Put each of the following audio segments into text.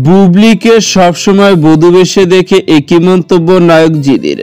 বুবলিকে সবসময় বধূ বেশে দেখে একই মন্তব্য নায়ক জিদির।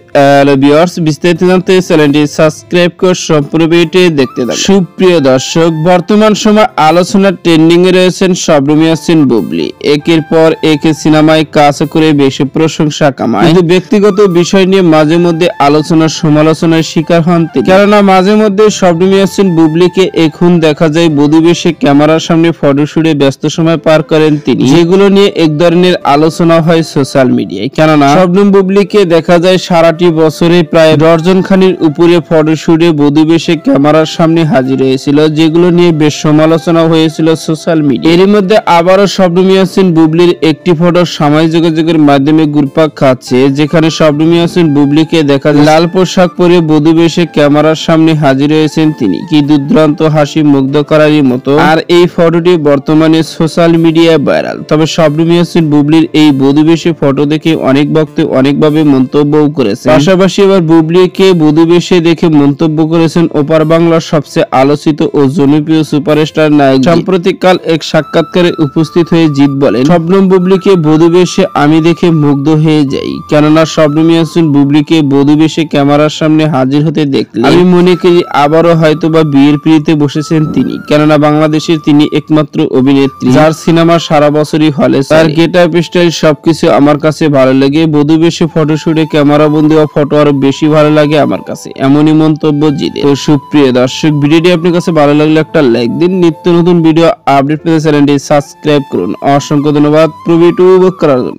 ভিউয়ার্স, বিস্তারিত জানতে চ্যানেলটি সাবস্ক্রাইব করে সম্পূর্ণ ভিডিওটি দেখতে থাকুন। সুপ্রিয় দর্শক, বর্তমান সময় আলোচনার ট্রেন্ডিং এ রয়েছেন শবনম ইয়াসমিন বুবলি। একের পর এক সিনেমায় কাজ করে বেশি প্রশংসা কামায়, কিন্তু ব্যক্তিগত বিষয় নিয়ে মাঝে মধ্যে আলোচনার সমালোচনার শিকার হন তিনি। কেননা মাঝে মধ্যে শবনম ইয়াসমিন বুবলিকে এখন দেখা যায় বধূ বেশে ক্যামেরার সামনে ফটোশুটে ব্যস্ত সময় পার করেন তিনি, যেগুলো নিয়ে এক ধরনের আলোচনা হয় সোশ্যাল মিডিয়ায়। কেননা শবনম বুবলিকে দেখা যায় সারাটি বছরে প্রায় ডজন খানির উপরে ফটোশুটে বধূ বেশে ক্যামেরার সামনে হাজির হয়েছিল, যেগুলো নিয়ে বেশ সমালোচনা হয়েছিল সোশ্যাল মিডিয়া। এর মধ্যে আবারও শবনম ইয়াসমিন বুবলির একটি ফটো সামাজিক যোগাযোগের মাধ্যমে ঘুরপাক খাচ্ছে, যেখানে শবনম ইয়াসমিন বুবলিকে দেখা যায় লাল পোশাক পরে বধূ বেশে ক্যামেরার সামনে হাজির হয়েছেন তিনি। কি দুর্দান্ত হাসি, মুগ্ধ করারই মতো। আর এই ফটোটি বর্তমানে সোশ্যাল মিডিয়ায় ভাইরাল। তবে শবনম ইয়াসমিন বুবলির এই বধূ বেশে ফটো দেখে অনেক ভক্ত অনেকভাবে মন্তব্যও করেছে। পাশাপাশি এবার বুবলিকে বধূ বেশে দেখে মন্তব্য করেছেন ওপার বাংলার সবচেয়ে আলোচিত ও জনপ্রিয় সুপারস্টার নায়ক। সাম্প্রতিককাল এক সাক্ষাৎকারে উপস্থিত হয়ে জিৎ বলেন, শবনম বুবলিকে বধূ বেশে আমি দেখে মুগ্ধ হয়ে যাই। কেননা শবনম ইয়াসমিন বুবলিকে বধূ বেশে ক্যামেরার সামনে হাজির হতে দেখলে আমি মনে করি আবারও হয়তোবা বিয়ের পিড়িতে বসেছেন তিনি। কেননা বাংলাদেশের তিনি একমাত্র অভিনেত্রী যার সিনেমা সারা বছরই হলে। তার গেটআপ স্টাইল সবকিছু আমার কাছে ভালো লাগে। বধূ বেশে ফটোশুটে ক্যামেরা বন্দী ও ফটো আরো বেশি ভালো লাগে আমার কাছে, এমনই মন্তব্য জিদের। তো সুপ্রিয় দর্শক, ভিডিওটি আপনার কাছে ভালো লাগলে একটা লাইক দিন। নিত্য নতুন ভিডিও আপডেট পেতে চ্যানেলটি সাবস্ক্রাইব করুন। অসংখ্য ধন্যবাদ ভিডিওটি উপভোগ করার জন্য।